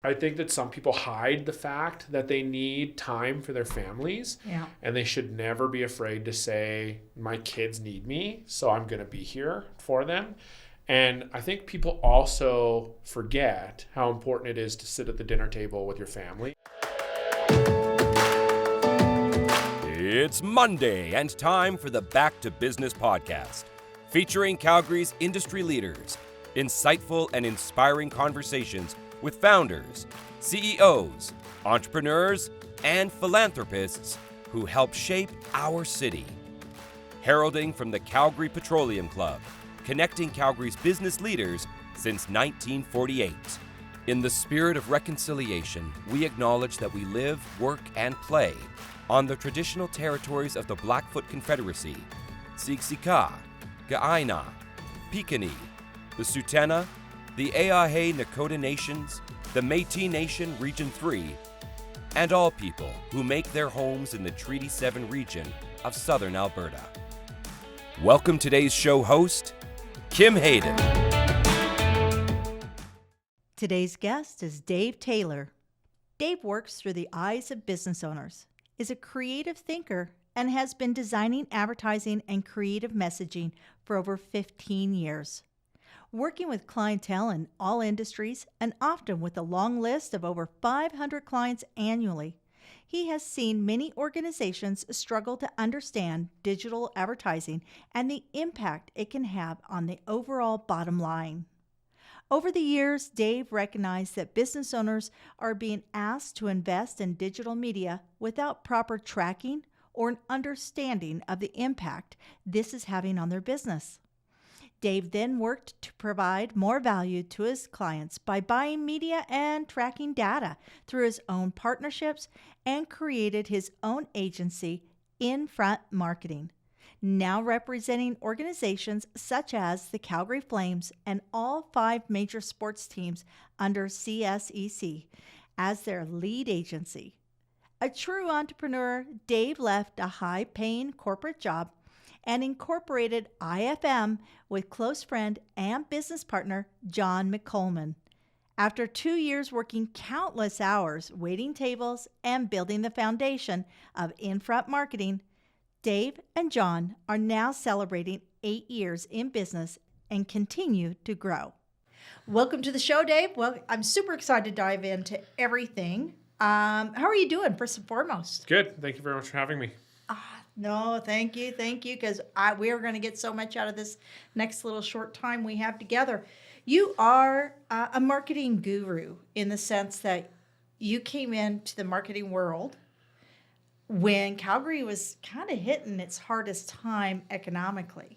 I think that some people hide the fact that they need time for their families. Yeah. And they should never be afraid to say, my kids need me, so I'm going to be here for them. And I think people also forget how important it is to sit at the dinner table with your family. It's Monday and time for the Back to Business podcast, featuring Calgary's industry leaders, insightful and inspiring conversations with founders, CEOs, entrepreneurs, and philanthropists who help shape our city. Heralding from the Calgary Petroleum Club, connecting Calgary's business leaders since 1948. In the spirit of reconciliation, we acknowledge that we live, work, and play on the traditional territories of the Blackfoot Confederacy, Siksika, Ga'aina, Piikani, the Tsuut'ina, the Eahe Nakota Nations, the Métis Nation Region 3, and all people who make their homes in the Treaty 7 region of southern Alberta. Welcome today's show host, Kim Hayden. Today's guest is Dave Taylor. Dave works through the eyes of business owners, is a creative thinker, and has been designing advertising and creative messaging for over 15 years. Working with clientele in all industries and often with a long list of over 500 clients annually, he has seen many organizations struggle to understand digital advertising and the impact it can have on the overall bottom line. Over the years, Dave recognized that business owners are being asked to invest in digital media without proper tracking or an understanding of the impact this is having on their business. Dave then worked to provide more value to his clients by buying media and tracking data through his own partnerships and created his own agency, In-Front Marketing, now representing organizations such as the Calgary Flames and all 5 major sports teams under CSEC as their lead agency. A true entrepreneur, Dave left a high-paying corporate job and incorporated IFM with close friend and business partner John McColman. After 2 years working countless hours waiting tables and building the foundation of In-Front Marketing, Dave and John are now celebrating 8 years in business and continue to grow. Welcome to the show, Dave. Well, I'm super excited to dive into everything. How are you doing, first and foremost? Good. Thank you very much for having me. No, thank you, because we are going to get so much out of this next little short time we have together. You are a marketing guru in the sense that you came into the marketing world when Calgary was kind of hitting its hardest time economically.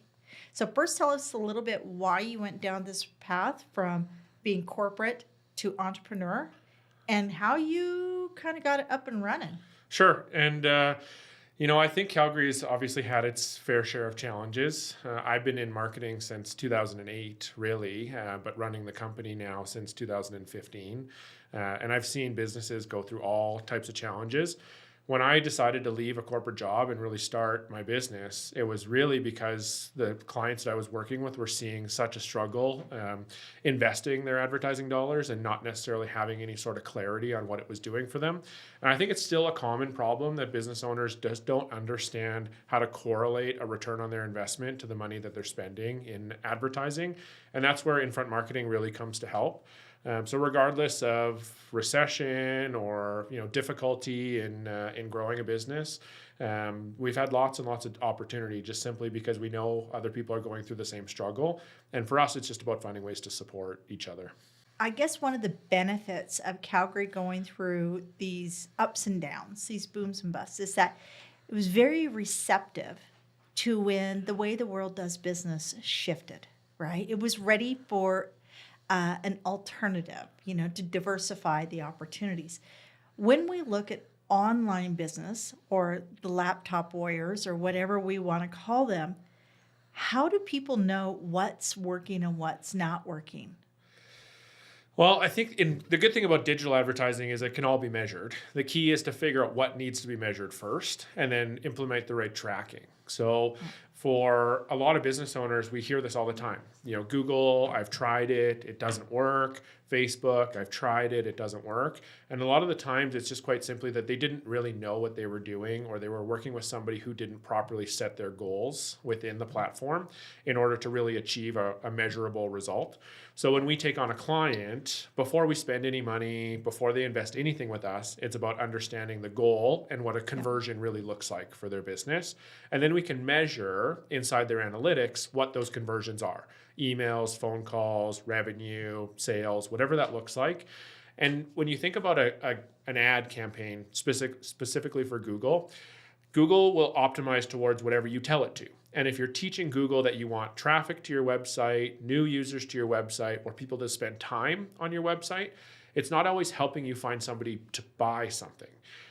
So first tell us a little bit why you went down this path from being corporate to entrepreneur and how you kind of got it up and running. Sure. And, I think Calgary's obviously had its fair share of challenges. I've been in marketing since 2008, really, but running the company now since 2015. And I've seen businesses go through all types of challenges. When I decided to leave a corporate job and really start my business, it was really because the clients that I was working with were seeing such a struggle investing their advertising dollars and not necessarily having any sort of clarity on what it was doing for them. And I think it's still a common problem that business owners just don't understand how to correlate a return on their investment to the money that they're spending in advertising. And that's where In-Front Marketing really comes to help. So regardless of recession or difficulty in growing a business, we've had lots and lots of opportunity just simply because we know other people are going through the same struggle. And for us, it's just about finding ways to support each other. I guess one of the benefits of Calgary going through these ups and downs, these booms and busts, is that it was very receptive to when the way the world does business shifted, right? It was ready for an alternative, to diversify the opportunities. When we look at online business or the laptop warriors or whatever we want to call them, how do people know what's working and what's not working? Well, I think the good thing about digital advertising is it can all be measured. The key is to figure out what needs to be measured first and then implement the right tracking. So for a lot of business owners, we hear this all the time. Google, I've tried it, it doesn't work. Facebook, I've tried it, it doesn't work. And a lot of the times it's just quite simply that they didn't really know what they were doing, or they were working with somebody who didn't properly set their goals within the platform in order to really achieve a measurable result. So when we take on a client, before we spend any money, before they invest anything with us, it's about understanding the goal and what a conversion really looks like for their business. And then we can measure inside their analytics what those conversions are: emails, phone calls, revenue, sales, whatever that looks like. And when you think about an ad campaign specifically for Google, Google will optimize towards whatever you tell it to. And if you're teaching Google that you want traffic to your website, new users to your website, or people to spend time on your website, it's not always helping you find somebody to buy something.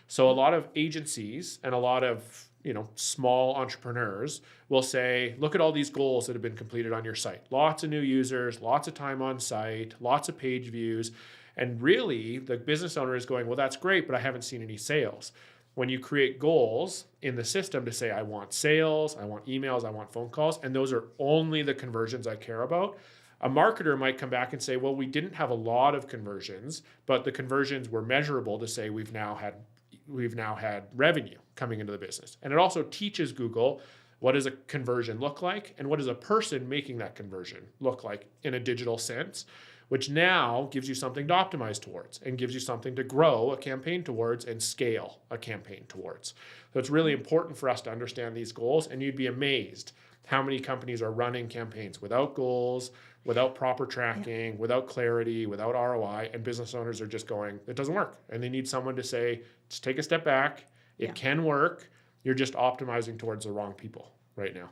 So a lot of agencies and a lot of small entrepreneurs will say, look at all these goals that have been completed on your site. Lots of new users, lots of time on site, lots of page views. And really, the business owner is going, well, that's great, but I haven't seen any sales. When you create goals in the system to say, I want sales, I want emails, I want phone calls, and those are only the conversions I care about, a marketer might come back and say, well, we didn't have a lot of conversions, but the conversions were measurable to say we've now had revenue coming into the business. And it also teaches Google what does a conversion look like and what does a person making that conversion look like in a digital sense, which now gives you something to optimize towards and gives you something to grow a campaign towards and scale a campaign towards. So it's really important for us to understand these goals, and you'd be amazed how many companies are running campaigns without goals, without proper tracking, without clarity, without ROI, and business owners are just going, it doesn't work. And they need someone to say, just take a step back. It can work. You're just optimizing towards the wrong people right now.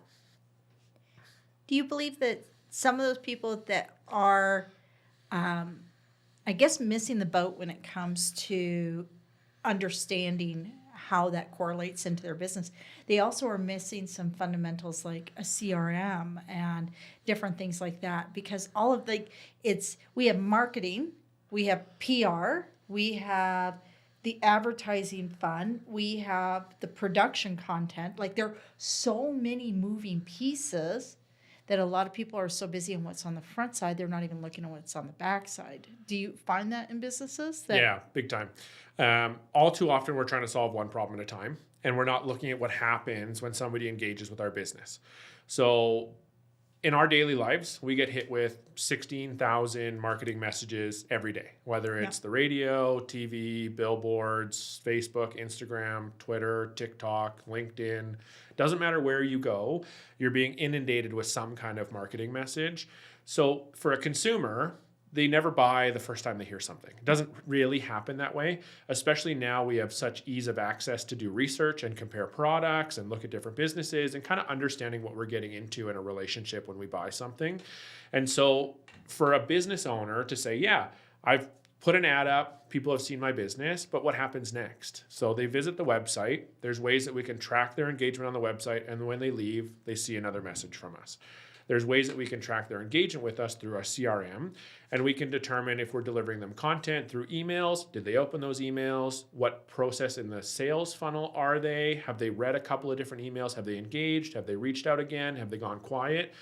Do you believe that some of those people that are, I guess, missing the boat when it comes to understanding how that correlates into their business, they also are missing some fundamentals like a CRM and different things like that? Because all of we have marketing, we have PR, we have the advertising fund, we have the production content. Like, there are so many moving pieces that a lot of people are so busy on what's on the front side, they're not even looking at what's on the back side. Do you find that in businesses? Yeah, big time. All too often, we're trying to solve one problem at a time, and we're not looking at what happens when somebody engages with our business. So in our daily lives, we get hit with 16,000 marketing messages every day, whether it's the radio, TV, billboards, Facebook, Instagram, Twitter, TikTok, LinkedIn. Doesn't matter where you go, you're being inundated with some kind of marketing message. So for a consumer, they never buy the first time they hear something. It doesn't really happen that way, especially now we have such ease of access to do research and compare products and look at different businesses and kind of understanding what we're getting into in a relationship when we buy something. And so for a business owner to say, yeah, I've put an ad up, people have seen my business, but what happens next? So they visit the website. There's ways that we can track their engagement on the website, and when they leave, they see another message from us. There's ways that we can track their engagement with us through our CRM, and we can determine if we're delivering them content through emails. Did they open those emails? What process in the sales funnel are they? Have they read a couple of different emails? Have they engaged? Have they reached out again? Have they gone quiet?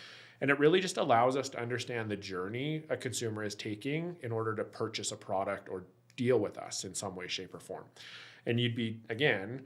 And it really just allows us to understand the journey a consumer is taking in order to purchase a product or deal with us in some way, shape, or form. And you'd be, again,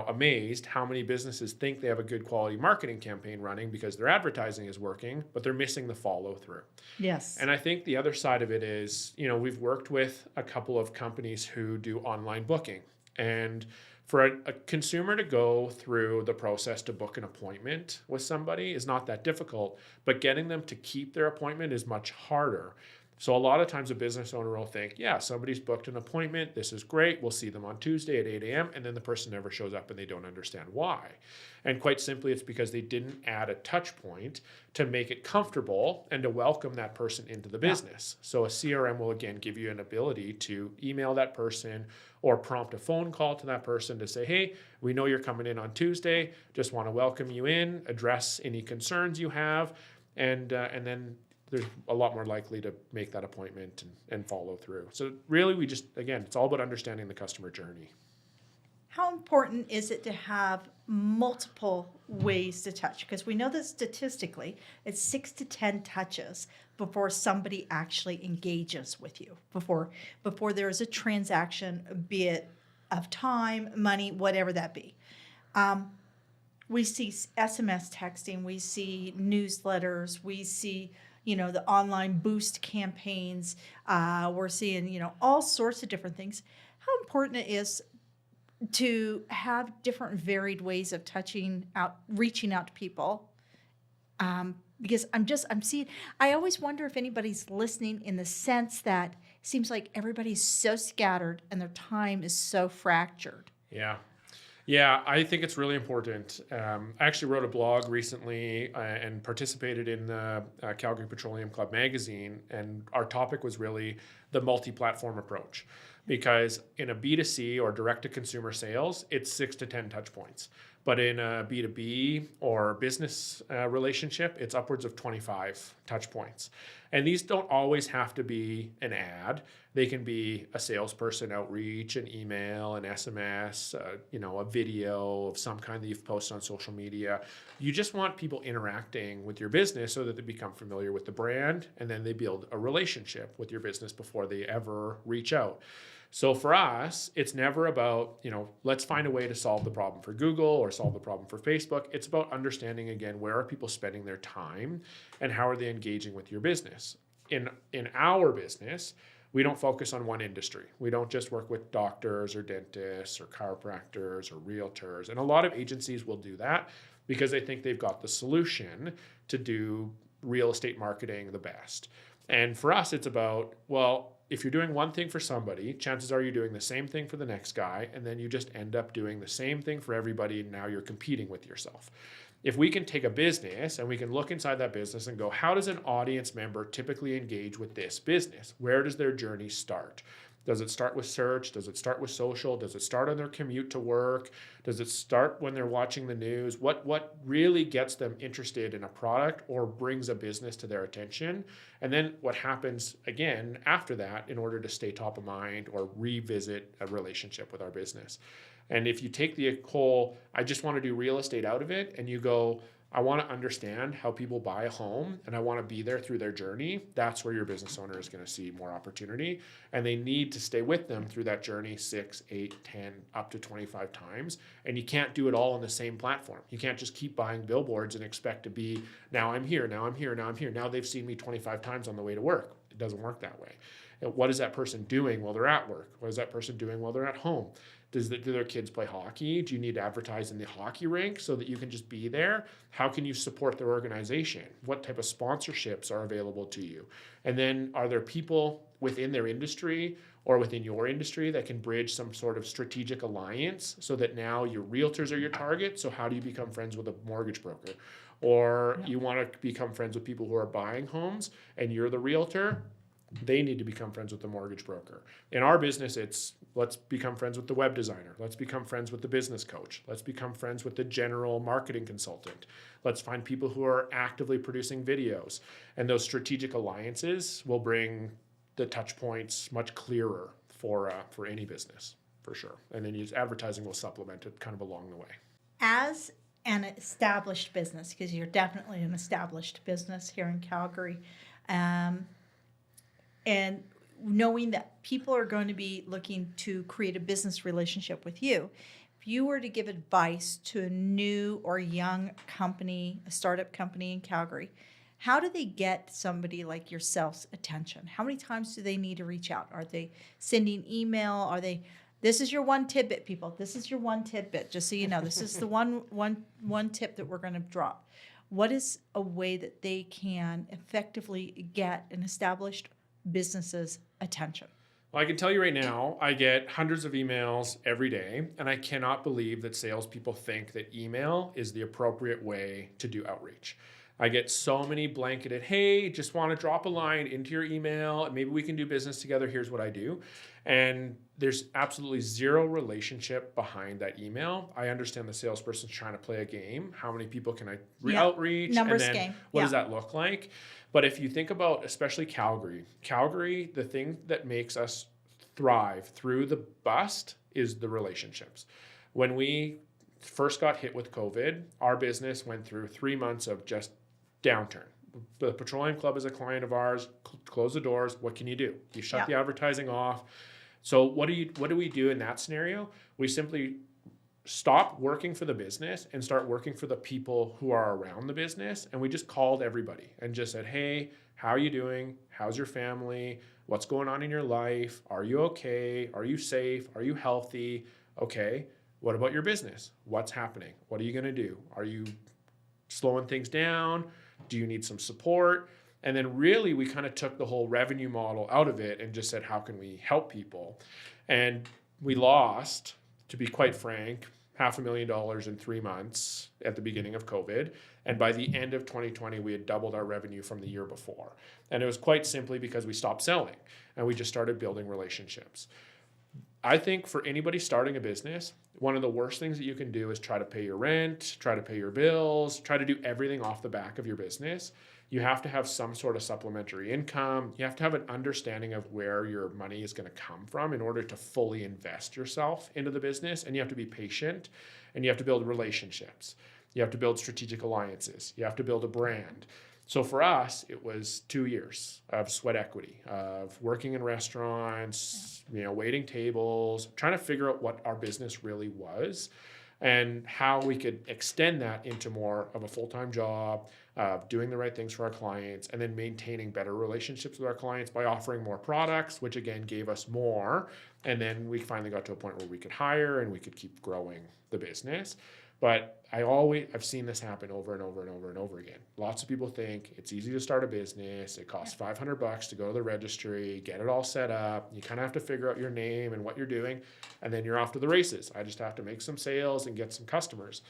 amazed how many businesses think they have a good quality marketing campaign running because their advertising is working, but they're missing the follow through. Yes. And I think the other side of it is, we've worked with a couple of companies who do online booking. And for a consumer to go through the process to book an appointment with somebody is not that difficult, but getting them to keep their appointment is much harder. So a lot of times a business owner will think, yeah, somebody's booked an appointment. This is great. We'll see them on Tuesday at 8 a.m. And then the person never shows up and they don't understand why. And quite simply, it's because they didn't add a touch point to make it comfortable and to welcome that person into the business. So a CRM will, again, give you an ability to email that person or prompt a phone call to that person to say, hey, we know you're coming in on Tuesday. Just want to welcome you in, address any concerns you have, and then there's a lot more likely to make that appointment and follow through. So really, it's all about understanding the customer journey. How important is it to have multiple ways to touch? Because we know that statistically, it's 6 to 10 touches before somebody actually engages with you, before there is a transaction, be it of time, money, whatever that be. We see SMS texting, we see newsletters, we see, the online boost campaigns. We're seeing, all sorts of different things. How important it is to have different varied ways of reaching out to people. Because I'm seeing, I always wonder if anybody's listening in the sense that it seems like everybody's so scattered and their time is so fractured. Yeah. Yeah, I think it's really important. I actually wrote a blog recently and participated in the Calgary Petroleum Club magazine, and our topic was really the multi-platform approach. Because in a B2C or direct-to-consumer sales, it's 6 to 10 touch points. But in a B2B or business relationship, it's upwards of 25 touch points. And these don't always have to be an ad. They can be a salesperson outreach, an email, an SMS, a video of some kind that you've posted on social media. You just want people interacting with your business so that they become familiar with the brand, and then they build a relationship with your business before they ever reach out. So for us, it's never about, let's find a way to solve the problem for Google or solve the problem for Facebook. It's about understanding, again, where are people spending their time and how are they engaging with your business. In our business, we don't focus on one industry. We don't just work with doctors or dentists or chiropractors or realtors. And a lot of agencies will do that because they think they've got the solution to do real estate marketing the best. And for us, it's about, if you're doing one thing for somebody, chances are you're doing the same thing for the next guy, and then you just end up doing the same thing for everybody, and now you're competing with yourself. If we can take a business and we can look inside that business and go, how does an audience member typically engage with this business? Where does their journey start? Does it start with search? Does it start with social? Does it start on their commute to work? Does it start when they're watching the news? What really gets them interested in a product or brings a business to their attention? And then what happens again after that in order to stay top of mind or revisit a relationship with our business? And if you take the whole, I just want to do real estate out of it, and you go, I want to understand how people buy a home and I want to be there through their journey, that's where your business owner is going to see more opportunity. And they need to stay with them through that journey 6, 8, 10, up to 25 times. And you can't do it all on the same platform. You can't just keep buying billboards and expect to be, now I'm here, now I'm here, now I'm here. Now they've seen me 25 times on the way to work. It doesn't work that way. And what is that person doing while they're at work? What is that person doing while they're at home? Do their kids play hockey? Do you need to advertise in the hockey rink so that you can just be there? How can you support their organization? What type of sponsorships are available to you? And then are there people within their industry or within your industry that can bridge some sort of strategic alliance so that now your realtors are your target? So how do you become friends with a mortgage broker? Or you want to become friends with people who are buying homes and you're the realtor? They need to become friends with the mortgage broker. In our business, it's let's become friends with the web designer. Let's become friends with the business coach. Let's become friends with the general marketing consultant. Let's find people who are actively producing videos. And those strategic alliances will bring the touch points much clearer for any business, for sure. And then advertising will supplement it kind of along the way. As an established business, because you're definitely an established business here in Calgary, and knowing that people are going to be looking to create a business relationship with you, if you were to give advice to a new or young company, a startup company in Calgary, how do they get somebody like yourself's attention? How many times do they need to reach out? Are they sending email? This is your one tidbit, people. This is your one tidbit, just so you know. This is the one tip that we're going to drop. What is a way that they can effectively get an established business's attention? Well, I can tell you right now, I get hundreds of emails every day, and I cannot believe that salespeople think that email is the appropriate way to do outreach. I get so many blanketed, hey, just want to drop a line into your email, and maybe we can do business together, here's what I do. And there's absolutely zero relationship behind that email. I understand the salesperson's trying to play a game. How many people can I outreach? Numbers and then game. What does that look like? But if you think about, especially Calgary, the thing that makes us thrive through the bust is the relationships. When we first got hit with COVID, our business went through 3 months of just downturn. the petroleum club is a client of ours, close the doors. What can you do? You shut the advertising off. So what do we do in that scenario? We simply stop working for the business and start working for the people who are around the business. And we just called everybody and just said, hey, how are you doing? How's your family? What's going on in your life? Are you okay? Are you safe? Are you healthy? Okay. What about your business? What's happening? What are you going to do? Are you slowing things down? Do you need some support? And then really we kind of took the whole revenue model out of it and just said, how can we help people? And we lost, to be quite frank, $500,000 in 3 months at the beginning of COVID. And by the end of 2020, we had doubled our revenue from the year before. And it was quite simply because we stopped selling and we just started building relationships. I think for anybody starting a business, one of the worst things that you can do is try to pay your rent, try to pay your bills, try to do everything off the back of your business. You have to have some sort of supplementary income. You have to have an understanding of where your money is going to come from in order to fully invest yourself into the business. And you have to be patient and you have to build relationships. You have to build strategic alliances. You have to build a brand. So for us, it was 2 years of sweat equity, of working in restaurants, waiting tables, trying to figure out what our business really was and how we could extend that into more of a full-time job, doing the right things for our clients, and then maintaining better relationships with our clients by offering more products, which again gave us more. And then we finally got to a point where we could hire and we could keep growing the business. But I've seen this happen over and over and over and over again. Lots of people think it's easy to start a business. It costs $500 to go to the registry, get it all set up. You kind of have to figure out your name and what you're doing, and then you're off to the races. I just have to make some sales and get some customers.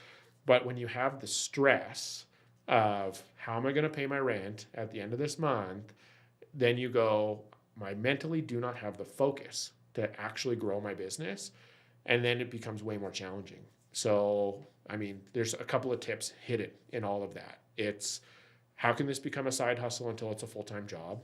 But when you have the stress of how am I going to pay my rent at the end of this month, then you go, I mentally do not have the focus to actually grow my business. And then it becomes way more challenging. So, there's a couple of tips hidden in all of that. It's how can this become a side hustle until it's a full-time job?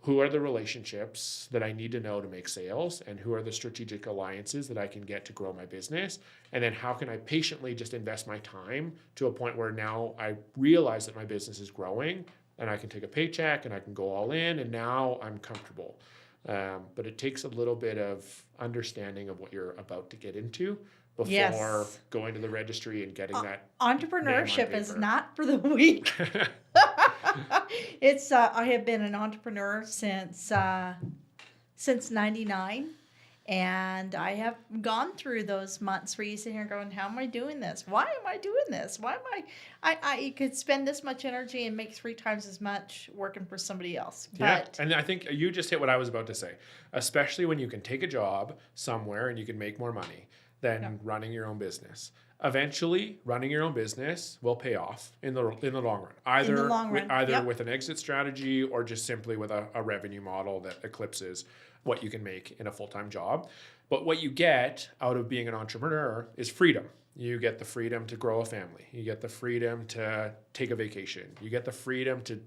Who are the relationships that I need to know to make sales? And who are the strategic alliances that I can get to grow my business? And then how can I patiently just invest my time to a point where now I realize that my business is growing and I can take a paycheck and I can go all in and now I'm comfortable. But it takes a little bit of understanding of what you're about to get into before going to the registry and getting that. Entrepreneurship is not for the weak. It's I have been an entrepreneur since '99, and I have gone through those months where you sit here going, "How am I doing this? Why am I doing this? Why am I could spend this much energy and make 3 times as much working for somebody else." But and I think you just hit what I was about to say, especially when you can take a job somewhere and you can make more money than running your own business. Eventually, running your own business will pay off in the long run. Either with an exit strategy or just simply with a revenue model that eclipses what you can make in a full-time job. But what you get out of being an entrepreneur is freedom. You get the freedom to grow a family. You get the freedom to take a vacation. You get the freedom to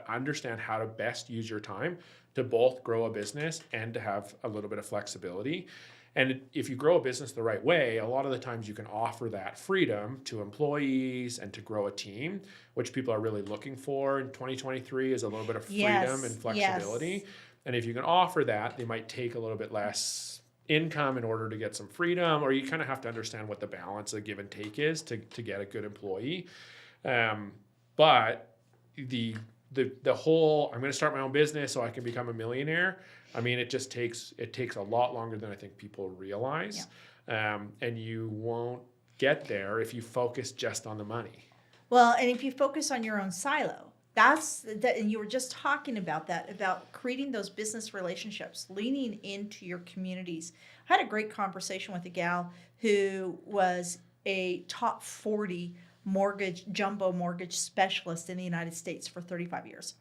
understand how to best use your time to both grow a business and to have a little bit of flexibility. And if you grow a business the right way, a lot of the times you can offer that freedom to employees and to grow a team, which people are really looking for in 2023 is a little bit of freedom and flexibility. Yes. And if you can offer that, they might take a little bit less income in order to get some freedom, or you kind of have to understand what the balance of give and take is to get a good employee. But the whole, I'm going to start my own business so I can become a millionaire. It takes a lot longer than I think people realize. Yeah. And you won't get there if you focus just on the money. Well, and if you focus on your own silo, and you were just talking about that, about creating those business relationships, leaning into your communities. I had a great conversation with a gal who was a top 40 jumbo mortgage specialist in the United States for 35 years.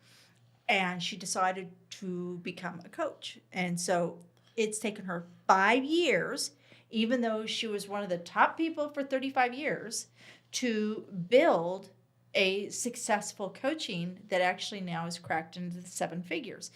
And she decided to become a coach. And so it's taken her 5 years, even though she was one of the top people for 35 years, to build a successful coaching that actually now is cracked into the 7 figures.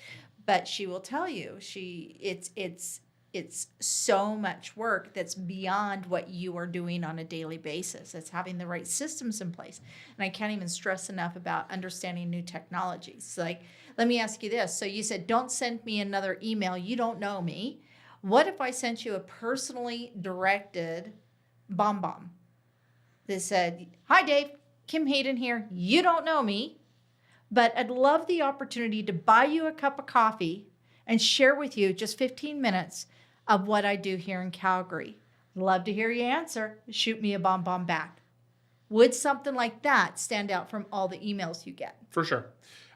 But she will tell you, it's it's so much work that's beyond what you are doing on a daily basis. It's having the right systems in place. And I can't even stress enough about understanding new technologies. Like, let me ask you this. So you said, don't send me another email. You don't know me. What if I sent you a personally directed bomb that said, hi, Dave, Kim Hayden here. You don't know me, but I'd love the opportunity to buy you a cup of coffee and share with you just 15 minutes of what I do here in Calgary. Love to hear you answer. Shoot me a bomb back. Would something like that stand out from all the emails you get? For sure.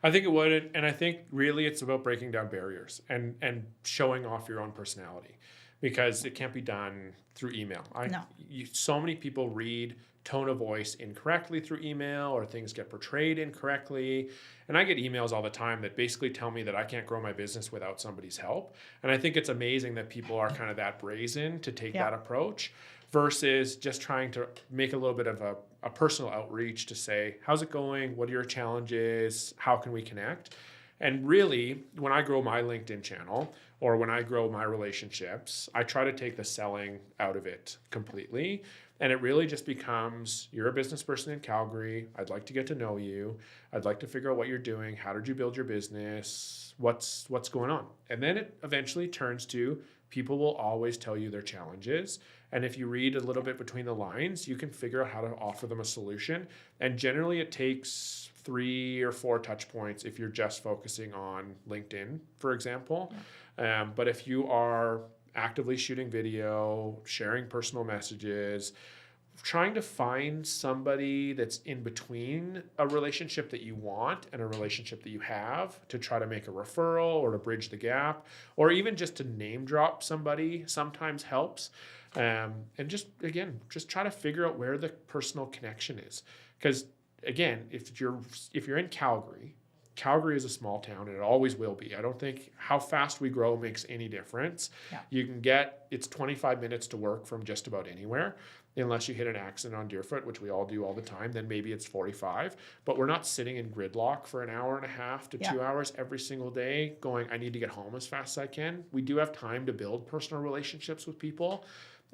I think it would. And I think really it's about breaking down barriers and showing off your own personality, because it can't be done through email. So many people read tone of voice incorrectly through email, or things get portrayed incorrectly. And I get emails all the time that basically tell me that I can't grow my business without somebody's help. And I think it's amazing that people are kind of that brazen to take that approach, versus just trying to make a little bit of a personal outreach to say, how's it going? What are your challenges? How can we connect? And really, when I grow my LinkedIn channel, or when I grow my relationships, I try to take the selling out of it completely. And it really just becomes, you're a business person in Calgary. I'd like to get to know you. I'd like to figure out what you're doing. How did you build your business? What's going on? And then it eventually turns to, people will always tell you their challenges. And if you read a little bit between the lines, you can figure out how to offer them a solution. And generally it takes 3 or 4 touch points if you're just focusing on LinkedIn, for example. But if you are actively shooting video, sharing personal messages, trying to find somebody that's in between a relationship that you want and a relationship that you have, to try to make a referral or to bridge the gap, or even just to name drop somebody sometimes helps. And just try to figure out where the personal connection is. Because again, if you're in Calgary, Calgary is a small town, and it always will be. I don't think how fast we grow makes any difference. Yeah. It's 25 minutes to work from just about anywhere, unless you hit an accident on Deerfoot, which we all do all the time, then maybe it's 45. But we're not sitting in gridlock for an hour and a half to 2 hours every single day going, I need to get home as fast as I can. We do have time to build personal relationships with people,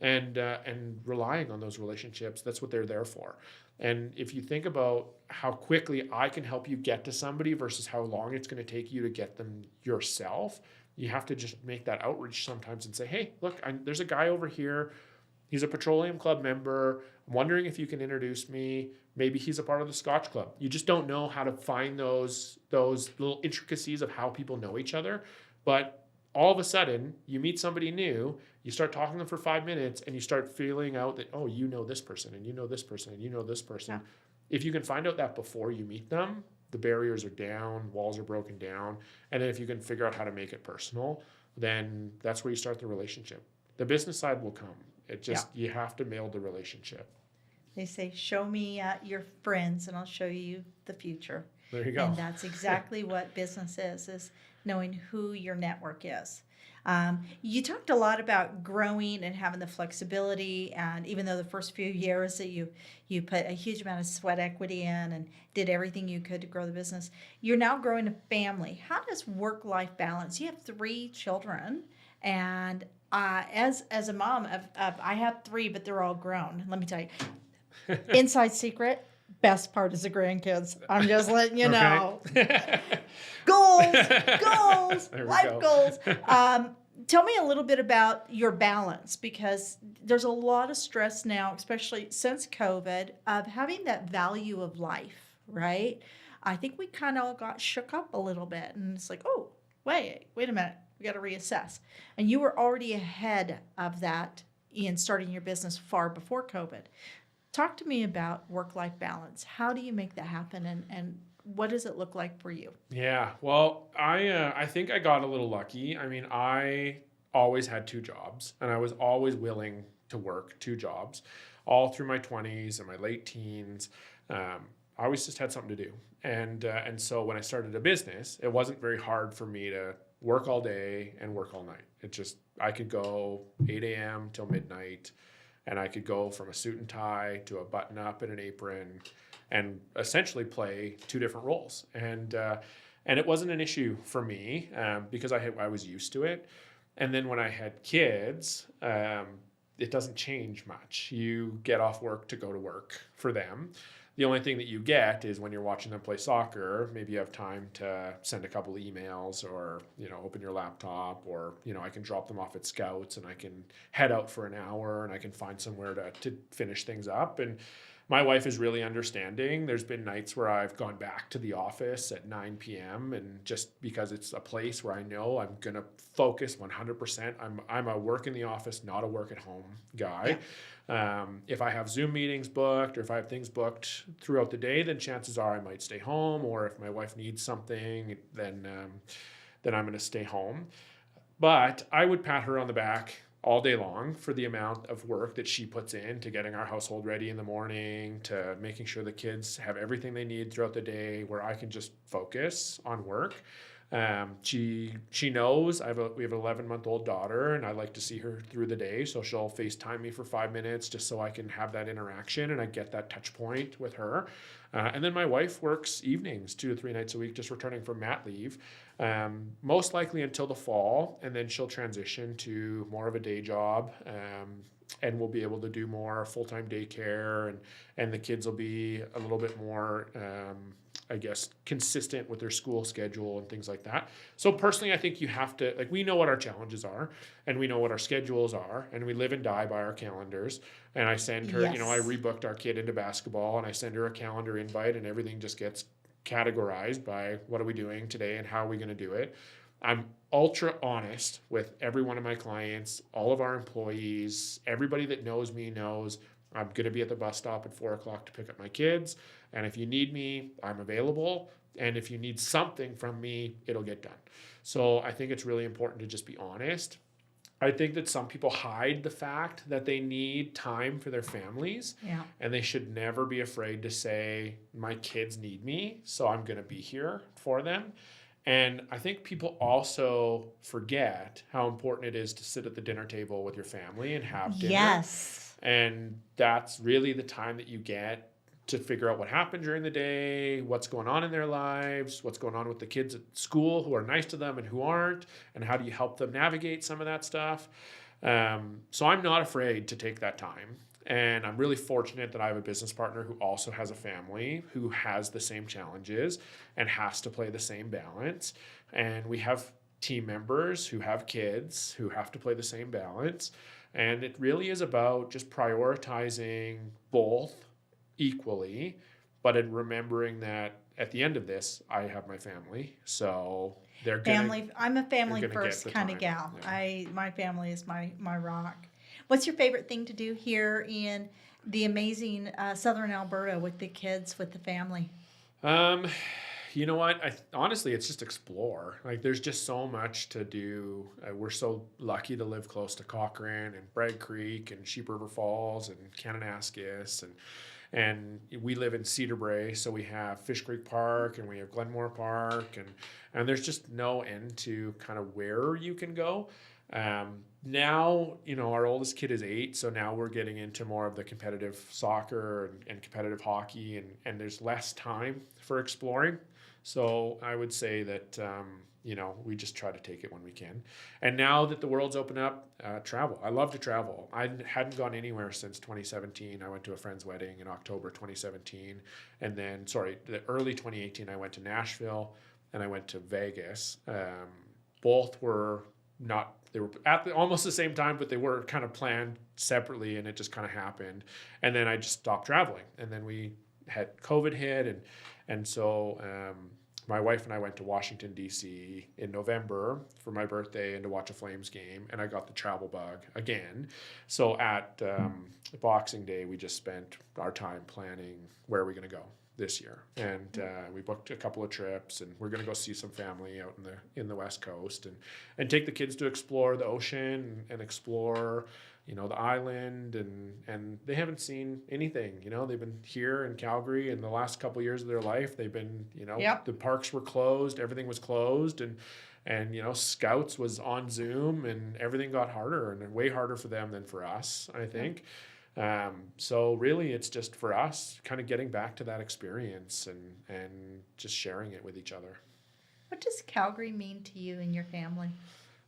and relying on those relationships. That's what they're there for. And if you think about how quickly I can help you get to somebody versus how long it's going to take you to get them yourself, you have to just make that outreach sometimes and say, hey, look, there's a guy over here. He's a Petroleum Club member. I'm wondering if you can introduce me. Maybe he's a part of the Scotch Club. You just don't know how to find those little intricacies of how people know each other. But all of a sudden, you meet somebody new, you start talking to them for 5 minutes, and you start feeling out that, oh, you know this person, and you know this person, and you know this person. Yeah. If you can find out that before you meet them, the barriers are down, walls are broken down, and then if you can figure out how to make it personal, then that's where you start the relationship. The business side will come. It just, you have to build the relationship. They say, show me your friends, and I'll show you the future. There you go. And that's exactly what business is knowing who your network is. You talked a lot about growing and having the flexibility, and even though the first few years that you put a huge amount of sweat equity in and did everything you could to grow the business, you're now growing a family. How does work-life balance? You have 3 children, and as a mom of I have 3, but they're all grown. Let me tell you, inside secret, best part is the grandkids. I'm just letting you know. Goals, life goals. Tell me a little bit about your balance, because there's a lot of stress now, especially since COVID, of having that value of life, right? I think we kind of all got shook up a little bit, and it's like, oh, wait a minute. We got to reassess. And you were already ahead of that in starting your business far before COVID. Talk to me about work-life balance. How do you make that happen, and what does it look like for you? Yeah, well, I think I got a little lucky. I mean, I always had 2 jobs, and I was always willing to work 2 jobs all through my 20s and my late teens. I always just had something to do. And so when I started a business, it wasn't very hard for me to work all day and work all night. I could go 8 a.m. till midnight, and I could go from a suit and tie to a button up and an apron, and essentially play 2 different roles. And it wasn't an issue for me because I was used to it. And then when I had kids, it doesn't change much. You get off work to go to work for them. The only thing that you get is when you're watching them play soccer, maybe you have time to send a couple emails or, open your laptop, or, I can drop them off at Scouts and I can head out for an hour and I can find somewhere to finish things up. And my wife is really understanding. There's been nights where I've gone back to the office at 9 p.m. and just because it's a place where I know I'm going to focus 100%. I'm a work in the office, not a work at home guy. Yeah. If I have Zoom meetings booked or if I have things booked throughout the day, then chances are I might stay home. Or if my wife needs something, then I'm going to stay home. But I would pat her on the back all day long for the amount of work that she puts in to getting our household ready in the morning, to making sure the kids have everything they need throughout the day, where I can just focus on work. She knows we have an 11-month-old daughter, and I like to see her through the day, so she'll FaceTime me for 5 minutes just so I can have that interaction and I get that touch point with her. And then my wife works evenings 2 to 3 nights a week, just returning from mat leave, most likely until the fall, and then she'll transition to more of a day job, and we'll be able to do more full-time daycare, and the kids will be a little bit more consistent with their school schedule and things like that. So personally, I think you have to, we know what our challenges are and we know what our schedules are, and we live and die by our calendars. And I send her, Yes. I rebooked our kid into basketball and I send her a calendar invite, and everything just gets categorized by what are we doing today and how are we going to do it. I'm ultra honest with every one of my clients, all of our employees, everybody that knows me knows I'm going to be at the bus stop at 4:00 to pick up my kids. And if you need me, I'm available. And if you need something from me, it'll get done. So I think it's really important to just be honest. I think that some people hide the fact that they need time for their families. Yeah. And they should never be afraid to say, my kids need me, so I'm going to be here for them. And I think people also forget how important it is to sit at the dinner table with your family and have dinner. Yes. And that's really the time that you get to figure out what happened during the day, what's going on in their lives, what's going on with the kids at school who are nice to them and who aren't, and how do you help them navigate some of that stuff. So I'm not afraid to take that time. And I'm really fortunate that I have a business partner who also has a family who has the same challenges and has to play the same balance. And we have team members who have kids who have to play the same balance. And it really is about just prioritizing both equally, but in remembering that at the end of this, I have my family. So they're family. I'm a family gonna first get the kind of time. gal. Yeah. My family is my rock. What's your favorite thing to do here in the amazing southern Alberta with the kids, with the family? You know what? Honestly, it's just explore. There's just so much to do. We're so lucky to live close to Cochrane and Bragg Creek and Sheep River Falls and Kananaskis, and we live in Cedar Brae, so we have Fish Creek Park and we have Glenmore Park, and there's just no end to kind of where you can go. Now, our oldest kid is 8, so now we're getting into more of the competitive soccer and competitive hockey, and there's less time for exploring. So I would say that, we just try to take it when we can. And now that the world's opened up, travel. I love to travel. I hadn't gone anywhere since 2017. I went to a friend's wedding in October 2017. And then, the early 2018, I went to Nashville and I went to Vegas. Both were not, they were at almost the same time, but they were kind of planned separately, and it just kind of happened. And then I just stopped traveling. And then we had COVID hit, and so my wife and I went to Washington, D.C. in November for my birthday and to watch a Flames game, and I got the travel bug again. So at Boxing Day, we just spent our time planning where are we going to go this year, and we booked a couple of trips, and we're going to go see some family out in the West Coast, and take the kids to explore the ocean and explore the island, and they haven't seen anything. They've been here in Calgary in the last couple of years of their life. They've been, Yep. The parks were closed, everything was closed, and Scouts was on Zoom, and everything got harder, and way harder for them than for us, I think. So really it's just for us kind of getting back to that experience and just sharing it with each other. What does Calgary mean to you and your family?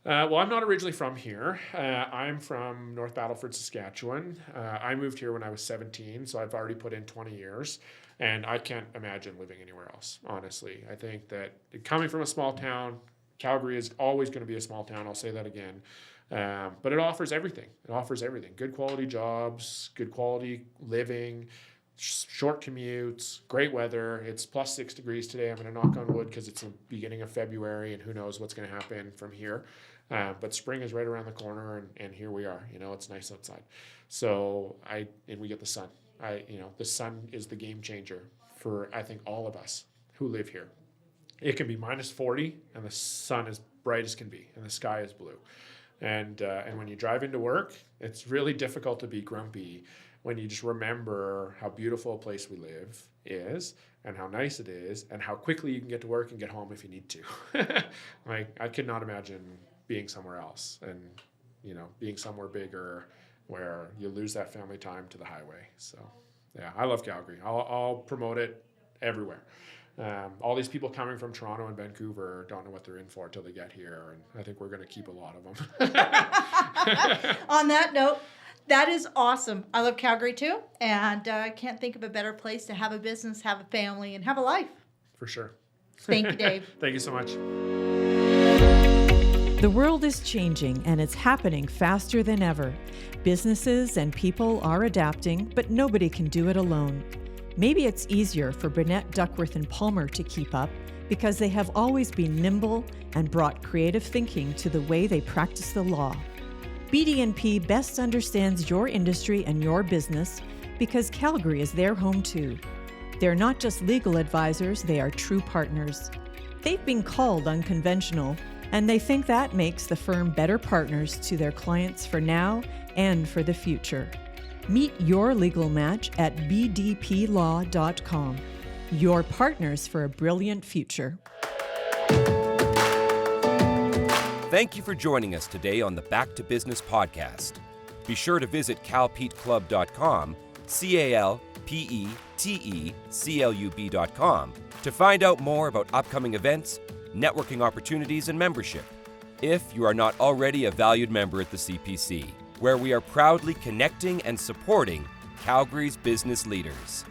Well, I'm not originally from here. I'm from North Battleford, Saskatchewan. I moved here when I was 17, so I've already put in 20 years, and I can't imagine living anywhere else, honestly. I think that coming from a small town, Calgary is always going to be a small town, I'll say that again, but it offers everything. It offers everything. Good quality jobs, good quality living, short commutes, great weather. It's plus 6 degrees today. I'm going to knock on wood because it's the beginning of February and who knows what's going to happen from here. But spring is right around the corner, and here we are. It's nice outside. So we get the sun. The sun is the game changer for, I think, all of us who live here. It can be minus 40 and the sun is bright as can be and the sky is blue. And when you drive into work, it's really difficult to be grumpy when you just remember how beautiful a place we live is and how nice it is and how quickly you can get to work and get home if you need to. I could not imagine being somewhere else and, being somewhere bigger where you lose that family time to the highway. So, yeah, I love Calgary. I'll promote it everywhere. All these people coming from Toronto and Vancouver don't know what they're in for till they get here, and I think we're going to keep a lot of them. On that note, that is awesome. I love Calgary too, and I can't think of a better place to have a business, have a family, and have a life. For sure. Thank you, Dave. Thank you so much. The world is changing, and it's happening faster than ever. Businesses and people are adapting, but nobody can do it alone. Maybe it's easier for Burnett, Duckworth, and Palmer to keep up because they have always been nimble and brought creative thinking to the way they practice the law. BD&P best understands your industry and your business because Calgary is their home too. They're not just legal advisors, they are true partners. They've been called unconventional, and they think that makes the firm better partners to their clients for now and for the future. Meet your legal match at bdplaw.com. Your partners for a brilliant future. Thank you for joining us today on the Back to Business podcast. Be sure to visit calpeteclub.com, calpeteclub.com, to find out more about upcoming events, networking opportunities, and membership. If you are not already a valued member at the CPC, where we are proudly connecting and supporting Calgary's business leaders.